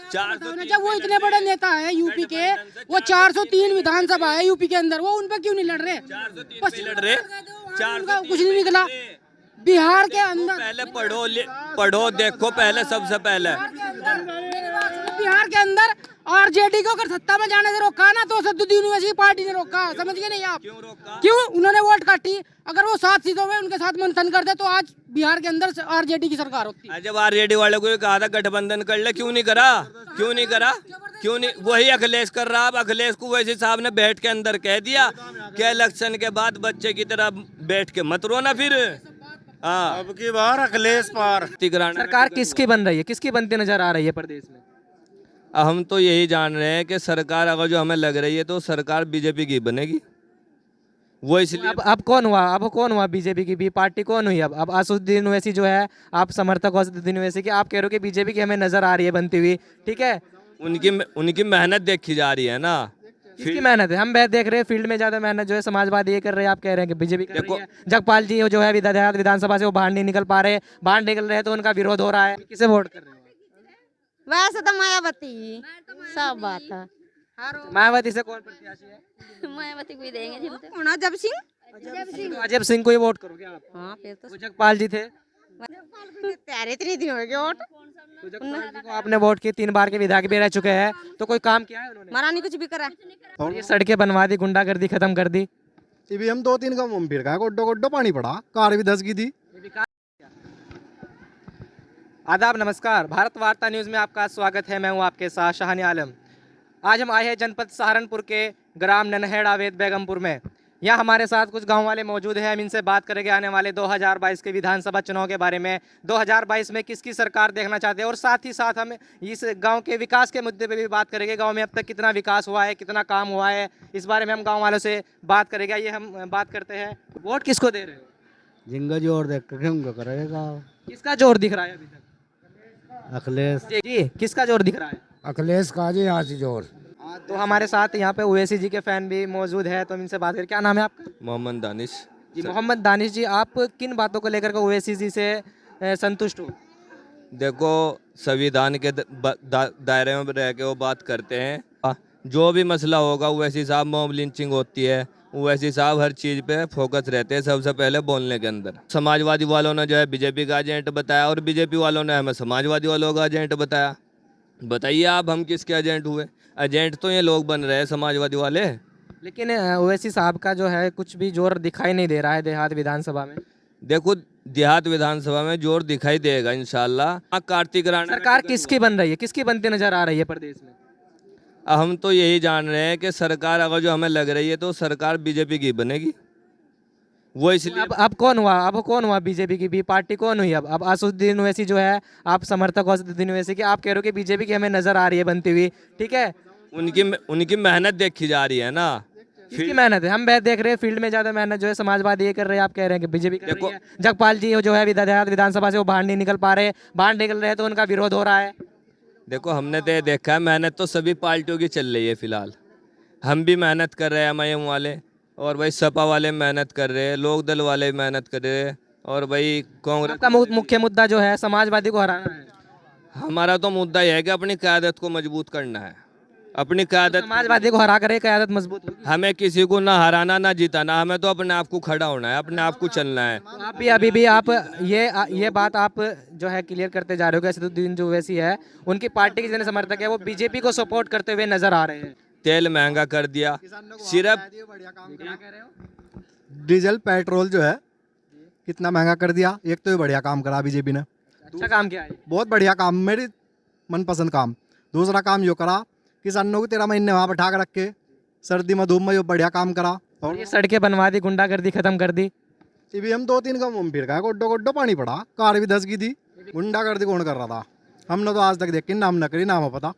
403 जब वो इतने बड़े नेता है यूपी के, वो 403 विधानसभा है यूपी के अंदर, वो उन पे क्यों नहीं लड़ रहे? 403 पे लड़ रहे, उनका कुछ नहीं निकला। बिहार के अंदर पहले पढ़ो देखो पहले, सबसे पहले बिहार के अंदर आरजेडी को अगर सत्ता में जाने से रोका ना, तो सद्दुद्दीन ओवैसी पार्टी ने रोका। समझ गए नहीं आप? क्यों रोका? क्यों? उन्होंने वोट काटी। अगर वो 7 सीटों में उनके साथ मंथन करते तो आज बिहार के अंदर आरजेडी की सरकार होती। जब आरजेडी वाले को कहा था गठबंधन कर ले, क्यों नहीं करा? क्यों नहीं करा? क्यों नहीं? वही अखिलेश कर रहा। अब अखिलेश को वैसे साहब ने बैठ के अंदर कह दिया कि इलेक्शन के बाद बच्चे की तरह बैठ के मत रोना फिर। हाँ, अब की बार अखिलेश पार। सरकार किसकी बन रही है, किसकी बनती नजर आ रही है प्रदेश में? हम तो यही जान रहे हैं कि सरकार अगर जो हमें लग रही है तो सरकार बीजेपी की बनेगी। वो इसलिए अब कौन हुआ बीजेपी की भी पार्टी कौन हुई? अब असदुद्दीन ओवैसी जो है, आप समर्थक हो असदुद्दीन ओवैसी की, आप कह रहे हो कि बीजेपी की हमें नजर आ रही है बनती हुई, ठीक है? उनकी मेहनत देखी जा रही है ना। किसकी मेहनत है? हम देख रहे हैं फील्ड में ज्यादा मेहनत जो है समाजवादी ये कर रहे हैं, आप कह रहे हैं कि बीजेपी कर रही है। जगपाल जी जो है विधानसभा से वो बाहर नहीं निकल पा रहे, बाहर निकल रहे हैं तो उनका विरोध हो रहा है। किसे वोट कर रहे हो? वैसे तो मायावती सब बात है। मायावती से कौन प्रत्याशी है? मायावती को ही देंगे जिनसे। कौन? अजब सिंह। तो अजब सिंह को ही वोट करोगे आप? हाँ फिर तो वो जगपाल जी थे, तैयारी इतनी दिन हो गई वोट। तो जगपाल जी को आपने वोट की, 3 बार के विधायक भी रह चुके हैं, तो कोई काम किया है उन्होंने? मरा नहीं कुछ भी करा। और ये सड़कें बनवा दी, गुंडागर्दी खत्म कर दी। ईवीएम 2-3 का मुंह फिर गया, गोड्डो गोड्डो पानी पड़ा, कार भी 10 की थी। आदाब, नमस्कार। भारत वार्ता न्यूज़ में आपका स्वागत है। मैं हूं आपके साथ शाहानी आलम। आज हम आए हैं जनपद सहारनपुर के ग्राम ननहेड़ा वेद बेगमपुर में। यहाँ हमारे साथ कुछ गांव वाले मौजूद हैं। हम इनसे बात करेंगे आने वाले 2022 के विधानसभा चुनाव के बारे में, 2022 में किसकी सरकार देखना चाहते हैं, और साथ ही साथ हम इस गांव के विकास के मुद्दे पे भी बात करेंगे। गांव में अब तक कितना विकास हुआ है, कितना काम हुआ है, इस बारे में हम गाँव वालों से बात करेंगे। आइए हम बात करते हैं। वोट किसको दे रहे हो? जिंगा जोर देख कर क्यों करेगा? किसका जोर दिख रहा है अभी तक? अखिलेश। जी, किसका जोर दिख रहा है? अखिलेश का जी आज जोर। तो हमारे साथ यहाँ पे ओवैसी जी के फैन भी मौजूद है, तो हम इनसे बात करें। क्या नाम है आपका? मोहम्मद दानिश जी, मोहम्मद दानिश जी, आप किन बातों को लेकर के ओवैसी जी से संतुष्ट हो? देखो, संविधान के दायरे में रह के वो बात करते हैं। जो भी मसला होगा वैसी साहब मॉब लिंचिंग होती है, वैसी साहब हर चीज़ पे फोकस रहते हैं सबसे पहले बोलने के अंदर। समाजवादी वालों ने जो है बीजेपी का एजेंट बताया और बीजेपी वालों ने हमें समाजवादी वालों का एजेंट बताया। बताइए आप, हम किसके एजेंट हुए? एजेंट तो ये लोग बन रहे हैं समाजवादी वाले। लेकिन ओवैसी साहब का जो है कुछ भी जोर दिखाई नहीं दे रहा है देहात विधानसभा में। देखो, देहात विधानसभा में जोर दिखाई देगा इंशाल्लाह। कार्तिक राणा सरकार किसकी बन रही है, किसकी बनती नजर आ रही है प्रदेश में? हम तो यही जान रहे हैं कि सरकार अगर जो हमें लग रही है तो सरकार बीजेपी की बनेगी। वो इसलिए अब कौन हुआ बीजेपी की भी पार्टी कौन हुई? अब असदुद्दीन ओवैसी जो है, आप समर्थक हो असदुद्दीन ओवैसी की, आप कह रहे हो कि बीजेपी की हमें नजर आ रही है बनती हुई, ठीक है? उनकी मेहनत देखी जा रही है ना। किसकी मेहनत है? हम देख रहे हैं फील्ड में ज्यादा मेहनत जो है समाजवादी ये कर रहे हैं, आप कह रहे हैं कि बीजेपी कर रही है। जगपाल जी जो है विधानसभा से वो बाहर नहीं निकल पा रहे, बाहर निकल रहे हैं तो उनका विरोध हो रहा है। देखो, हमने तो देखा है मेहनत तो सभी पार्टियों की चल रही है फिलहाल। हम भी मेहनत कर रहे हैं, एमआईएम वाले, और भाई सपा वाले मेहनत कर रहे हैं, लोक दल वाले मेहनत कर रहे हैं, और भाई कांग्रेस का मुख्य मुद्दा जो है समाजवादी को हराना है। हमारा तो मुद्दा यह है कि अपनी क़यादत को मजबूत करना है। अपनी क़यादत, समाजवादी को हरा करे क़यादत मजबूत होगी। हमें किसी को ना हराना ना जिताना, हमें तो अपने आप को खड़ा होना है, अपने आप को चलना है। तो आप भी अभी भी आप ये बात आप जो है क्लियर करते जा रहे हो कि असदुद्दीन जो ओवैसी है उनकी पार्टी के जितने समर्थक है वो बीजेपी को सपोर्ट करते हुए नजर आ रहे हैं। तेल महंगा कर दिया, सिर्फ डीजल पेट्रोल जो है कितना महंगा कर दिया। एक तो ये बढ़िया काम करा बीजेपी ने, अच्छा काम किया है, बहुत बढ़िया काम, मेरी मनपसंद काम। दूसरा काम यो करा, किसानों को 13 महीने वहाँ बैठा कर रख के सर्दी में धूप में यो बढ़िया काम करा। और ये सड़कें बनवा दी, गुंडागर्दी खत्म कर दी। ईवीएम 2-3 का मुंह फिर गया, गोड्डो गोड्डो पानी पड़ा, कार भी 10 की थी। गुंडागर्दी कौन कर रहा था? हमने तो आज तक देखी नाम न करी, नाम पता।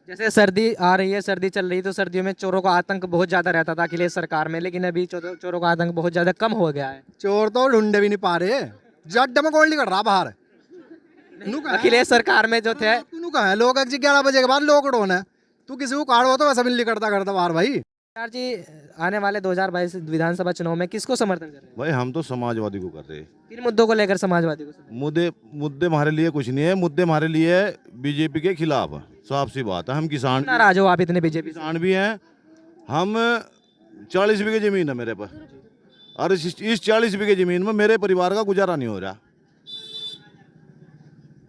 जैसे सर्दी आ रही है, सर्दी चल रही है, तो सर्दियों में चोरों का आतंक बहुत ज्यादा रहता था अखिलेश सरकार में, लेकिन अभी चोरों का आतंक बहुत ज्यादा कम हो गया है। चोर तो ढूंढे भी नहीं पा रहे, जड्ड में कौन नहीं कर रहा बाहर। अखिलेश सरकार में जो थे लोग 11 बजे के बाद लॉकडाउन है, तू किसी को काढ़ो तो वैसा भी नहीं करता बाहर भाई। यार जी, आने वाले 2022 विधानसभा चुनाव में किसको समर्थन कर रहे हैं? भाई हम तो समाजवादी को कर रहे हैं। किन मुद्दों को लेकर समाजवादी को समर्थन? मुद्दे हमारे लिए कुछ नहीं है, मुद्दे हमारे लिए बीजेपी के खिलाफ है, साफ सी बात है। हम किसान नाराज हो आप इतने बीजेपी से? किसान भी हैं। हम 40 बीघे जमीन है मेरे पर, और इस 40 बीघे जमीन में मेरे परिवार का गुजारा नहीं हो रहा।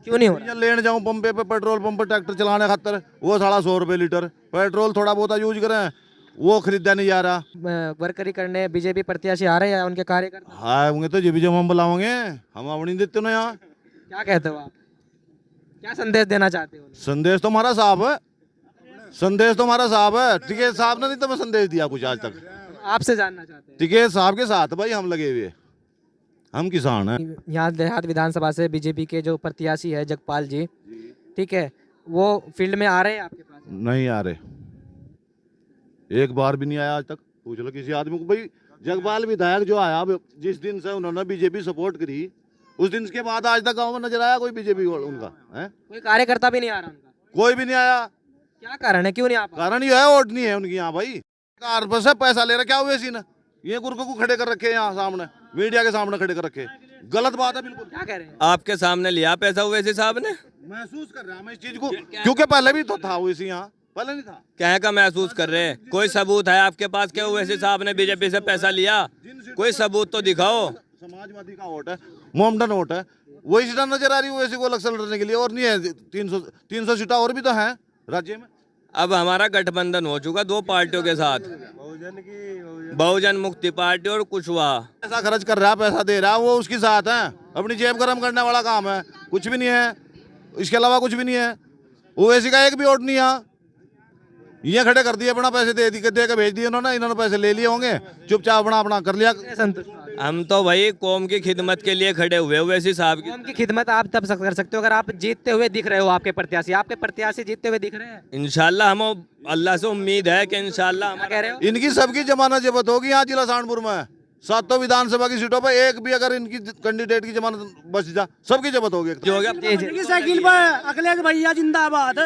क्यों नहीं हो रहा? लेने जाऊँ पंपे पे, पेट्रोल पंप पर ट्रैक्टर चलाने खातर वो 150 रुपये लीटर पेट्रोल थोड़ा बहुत यूज करें, वो खरीदा नहीं जा रहा। वर्करी करने बीजेपी प्रत्याशी आ रहे हैं या उनके कार्यकर्ता? हाँ होंगे तो जब हम बुलाओगे, हम अपनी देते ना यहाँ। क्या कहते हो आप, क्या संदेश देना चाहते हो? संदेश तो हमारा साफ है, संदेश तो हमारा साफ है। टिकैत साहब ने नहीं तो मैं संदेश दिया कुछ आज तक। आपसे जानना चाहते हैं। टिकैत साहब के साथ भाई हम लगे हुए, हम किसान हैं। यहाँ देहात विधानसभा से बीजेपी के जो प्रत्याशी है जगपाल जी, ठीक है, वो फील्ड में आ रहे हैं आपके पास? नहीं आ रहे, एक बार भी नहीं आया आज तक। पूछ लो किसी आदमी को। भाई जगपाल विधायक जो आया, जिस दिन से उन्होंने बीजेपी सपोर्ट करी, उस दिन के बाद आज तक गांव में नजर आया कोई बीजेपी उनका है? कोई कार्यकर्ता भी नहीं आ रहा उनका? कोई भी नहीं आया। क्या कारण है, क्यों नहीं आ पा? कारण ये है वोट नहीं है उनकी यहाँ भाई। कार पर से पैसा ले रखा हुए सी ना, ये गुरको को खड़े कर रखे यहाँ सामने, मीडिया के सामने खड़े कर रखे। गलत बात है बिल्कुल। क्या कह रहे हैं? आपके सामने लिया पैसा ओवैसी साहब ने? महसूस कर रहा मैं इस चीज को, क्योंकि पहले भी तो था ओवैसी यहाँ, पहले नहीं था। क्या का महसूस कर रहे हैं? कोई सबूत है आपके पास कि ओवैसी साहब ने बीजेपी से पैसा लिया? कोई सबूत तो दिखाओ। समाजवादी का वोट है, मोमडन वोट है, वही सीटा नजर आ रही है ओवैसी को इलेक्शन लड़ने के लिए, और नहीं है। 300 सीटा और भी तो है राज्य में। अब हमारा गठबंधन हो चुका 2 पार्टियों के साथ, बहुजन मुक्ति पार्टी और कुशवाहा। पैसा खर्च कर रहा, पैसा दे रहा, वो उसके साथ है। अपनी जेब गर्म करने वाला काम है, कुछ भी नहीं है इसके अलावा, कुछ भी नहीं है। ओवैसी का एक भी वोट नहीं है। ये खड़े कर दिए, अपना पैसे दे के भेज दिए उन्होंने, इन्होंने पैसे ले लिए होंगे, चुपचाप अपना कर लिया। संतुष्ट? हम तो भाई कौम की खिदमत के लिए खड़े हुए ओवैसी साहब की। कौम की खिदमत आप तब कर सकते हो अगर आप जीतते हुए दिख रहे हो। आपके प्रत्याशी जीतते हुए दिख रहे हैं। इंशाल्लाह हम अल्लाह से उम्मीद है कि इंशाल्लाह क्या कह रहे हो? इनकी सबकी जमानत जब्त होगी यहाँ जिला सहारनपुर में। 7 विधानसभा की सीटों पर एक भी अगर इनकी कैंडिडेट की जमानत बच जा, सबकी जब्त होगी। जो हो गया साइकिल पर अखिलेश भैया जिंदाबाद।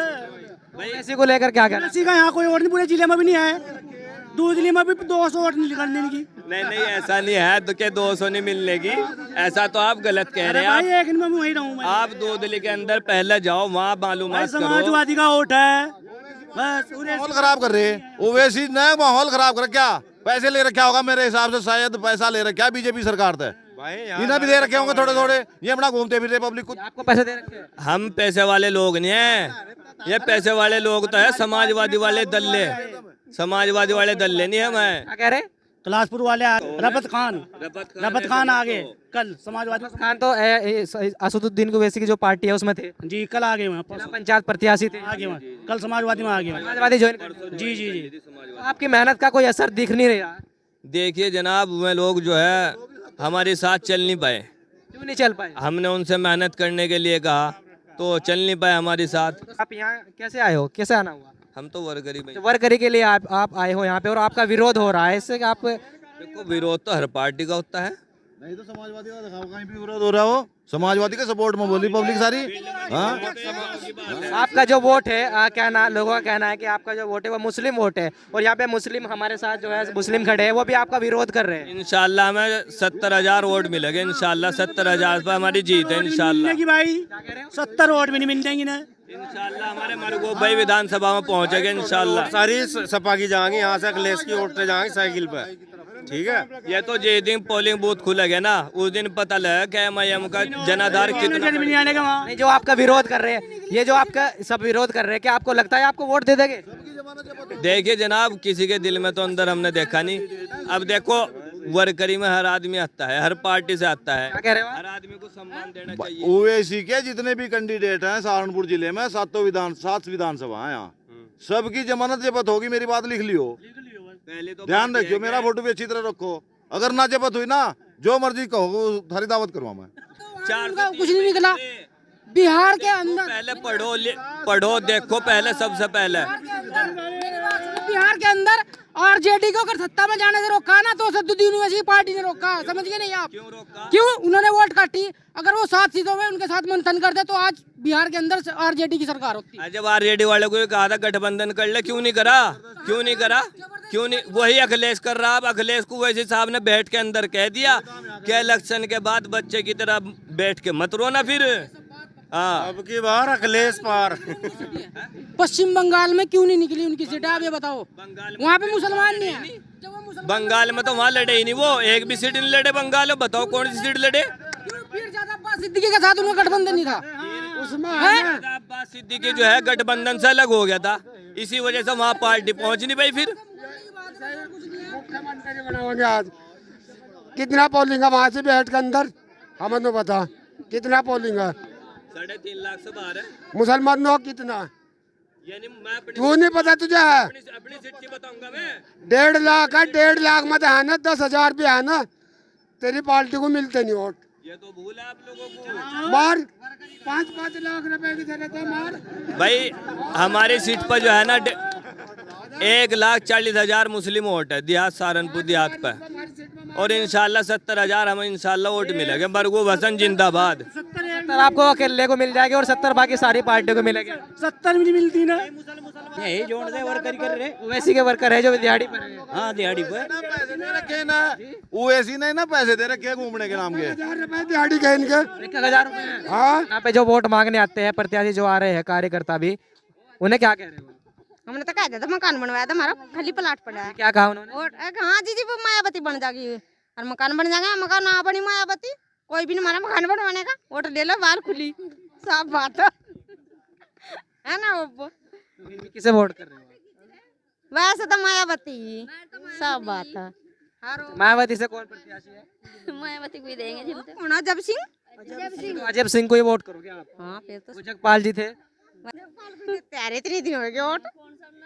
इसी को लेकर क्या कहना? इसी का यहाँ कोई वोट नहीं, पूरे जिले में भी नहीं है। दूसरी में भी 200 वोट निकलने की। नहीं ऐसा नहीं है तो क्या 200 नहीं मिलने की, ऐसा तो आप गलत कह रहे हैं। भाई एक में वही रहूं मैं। आप दूधली के अंदर पहले जाओ, वहाँ मालूमात करो। समाजवादी का वोट है बस। माहौल खराब कर रहे हैं ओवैसी, नया माहौल खराब कर। क्या पैसे ले रखा होगा मेरे हिसाब से, शायद पैसा ले रखा है बीजेपी सरकार से। इन्हें भी दे रखे होंगे थोड़े थोड़े, ये अपना घूमते फिर पब्लिक को। आपको पैसे दे रखे हैं? हम पैसे वाले लोग नहीं है, ये पैसे वाले लोग तो है समाजवादी वाले दल्ले, समाजवादी वाले दल्ले नहीं है। मैं क्या कह रहे? कलासपुर वाले रफत खान आगे कल समाजवादी खान तो असदुद्दीन ओवैसी की जो पार्टी है उसमें थे जी, कल आगे वहाँ जिला पंचायत प्रत्याशी थे। आगे वहाँ कल समाजवादी में आगे समाजवादी ज्वाइन कर। जी जी जी। तो आपकी मेहनत का कोई असर दिख नहीं रहा? देखिए जनाब, वे लोग जो है हमारे साथ चल नहीं पाए। क्यों नहीं चल पाए? हमने उनसे मेहनत करने के लिए कहा तो चल नहीं पाए हमारे साथ। आप यहाँ कैसे आए हो, कैसे आना हुआ? हम तो वर्करी में। तो वर्करी के लिए आप आए हो यहाँ पे और आपका विरोध हो रहा है इससे कि आप? देखो विरोध तो हर पार्टी का होता है। नहीं तो समाजवादी का दिखाओ, कहीं भी विरोध हो रहा हो। समाजवादी के सपोर्ट में बोली पब्लिक सारी। हाँ आपका जो वोट है कहना, लोगों का कहना है कि आपका जो वोट है वो मुस्लिम वोट है, और यहाँ पे मुस्लिम हमारे साथ जो है मुस्लिम खड़े हैं, वो भी आपका विरोध कर रहे हैं। इंशाल्लाह हमें 70,000 वोट मिलेंगे। इंशाल्लाह 70,000 पर हमारी जीत है। इंशाल्लाह भाई 70 वोट भी नहीं मिल जाएंगे ना। इंशाल्लाह हमारे मरगूब भाई विधानसभा में पहुंचेंगे इंशाल्लाह। सारी सपा की जाएंगे, यहाँ से अखिलेश की वोट जाएंगे साइकिल पर। ठीक है, ये तो जिस दिन पोलिंग बूथ खुलेगा ना, उस दिन पता लगेगा कि एमआईएम का जनाधार कितना। नहीं, जो आपका विरोध कर रहे हैं, ये जो आपका सब विरोध कर रहे हैं, क्या आपको लगता है आपको वोट दे देंगे? देखिए जनाब, किसी के दिल में तो अंदर हमने देखा नहीं। अब देखो वर्करी में हर आदमी आता है, हर पार्टी से आता है। क्या कह रहे हो? हर आदमी को सम्मान देना चाहिए। ओवैसी के जितने भी कैंडिडेट हैं सहारनपुर जिले में, 7 विधानसभा है यहाँ, सबकी जमानत जब्त होगी। मेरी बात लिख लियो, पहले तो ध्यान रखियो, मेरा फोटो भी अच्छी तरह रखो। अगर ना जब्त हुई ना, जो मर्जी कहो थारी दावत करवा मैं। कुछ नहीं निकला बिहार के अंदर। पहले पढ़ो देखो पहले, सबसे पहले बिहार के अंदर आरजेडी को अगर सत्ता में जाने से रोका ना, तो असदुद्दीन ओवैसी पार्टी ने रोका। समझ गए नहीं आप? क्यों उन्होंने वोट काटी? अगर वो 7 सीटों में उनके साथ मंथन करते तो आज बिहार के अंदर आरजेडी की सरकार होती। जब आरजेडी वाले को कहा था गठबंधन कर ले, क्यों नहीं करा? क्यों नहीं? वही अखिलेश कर रहा। अब अखिलेश को वैसे साहब ने बैठ के अंदर कह दिया कि इलेक्शन के बाद बच्चे की तरह बैठ के मत रोना फिर। हाँ, अब की बार अखिलेश पार। पश्चिम बंगाल में क्यों नहीं निकली उनकी सीटें, आप ये बताओ। वहाँ पे मुसलमान नहीं है। जब वो मुसलमान बंगाल में तो वहाँ लड़े ही नहीं, वो एक भी सीट नहीं लड़े बंगाल में। बताओ कौन सी सीट लड़े? फिर ज्यादा अब्बास सिद्दीकी के साथ उनका गठबंधन नहीं था उसमें। अब्बास सिद्दीकी जो है गठबंधन से अलग हो गया था, इसी वजह से वहाँ पार्टी पहुँच नहीं पाई। फिर मुख्यमंत्री बनाओगे आज? कितना पोलिंग है वहाँ से बैठ के अंदर, हमें तो बता कितना पोलिंग है? 3.5 लाख से बाहर है। मुसलमानों कितना? यानी मैं अपनी तू नहीं पता तुझे? अपनी सीट की बताऊंगा मैं। 1.5 लाख है, 1.5 लाख में है ना 10,000 भी है ना, तेरी पार्टी को मिलते नहीं वोट। ये तो भूल है आप लोगों को। मार 5-5 लाख रुपए की जरूरत है, मार भाई हमारी सीट पर जो है ना 1,40,000 मुस्लिम वोट है देहात सहारनपुर देहात पर, और इंशाल्लाह 70,000 हमें इंशाल्लाह वोट मिलेंगे। बरगू हसन जिंदाबाद। 70 आपको अकेले को मिल जाएगी और 70 बाकी सारी पार्टियों को मिलेगी। 70 भी नहीं मिलती ना। यही जोड़ दे वर्कर कर रहे। ओवैसी के वर्कर है जो दिहाड़ी पर है। हाँ दिहाड़ी पर पैसे दे रखे ना, ओवैसी ने ना पैसे दे रखे घूमने के नाम के। 1,000 रुपए दिहाड़ी गए इनके। 1,000 रुपए। हाँ, यहाँ पे जो वोट मांगने आते हैं प्रत्याशी जो आ रहे हैं, कार्यकर्ता भी, उन्हें क्या कह रहे हो? हमने तो कह दिया था मकान बनवाया था, हमारा खाली प्लाट पड़ा है। क्या कहा उन्होंने? और हाँ जी वो मायावती बन जाएगी और मकान बन जाएगा। मकान ना बनी मायावती, कोई भी नहीं हमारा मकान बनवाने का। वोट ले लो, बाहर खुली, साफ बात है ना। वो किसे वोट कर रहे हो? वैसे तो मायावती सब बात है। मायावती से कौन प्रत्याशी है? मायावती को ही देंगे जिनसे। कौन? अजब सिंह। तो अजब सिंह को ही वोट करोगे आप? हाँ फिर तो जगपाल जी थे। तैयारी इतनी दिन हो गई वोट।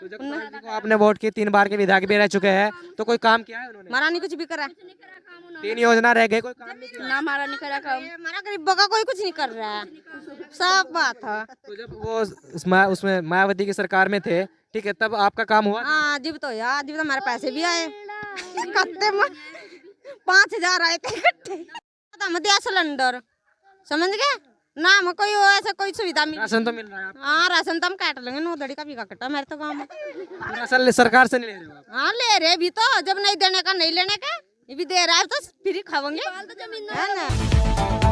जगपाल जी को आपने वोट की, 3 बार के विधायक भी रह चुके हैं, तो कोई काम किया है उन्होंने? हमारा नहीं कुछ भी करा। 3 योजना रह गए, कोई काम नहीं किया। ना हमारा नहीं करा काम। हमारा गरीबों का कोई कुछ नहीं कर रहा है, सब बात है। तो जब वो उसमें मायावती की सरकार में थे, ठीक है, तब आपका काम हुआ? हाँ जीव तो यार, जीव तो हमारे पैसे भी आए इकट्ठे में 5,000 आए थे इकट्ठे। हम दिया सिलेंडर, समझ गए ना। हम कोई ऐसा कोई सुविधा मिली? राशन तो मिल रहा है आपको? हाँ राशन तो हम काट लेंगे, 9 दड़ी का भी का कटा मेरे तो गाँव में। राशन सरकार से नहीं ले रहे हो आप? हाँ ले रहे भी तो, जब नहीं देने का नहीं लेने का, ये भी दे रहा है तो फ्री खाओगे, है ना।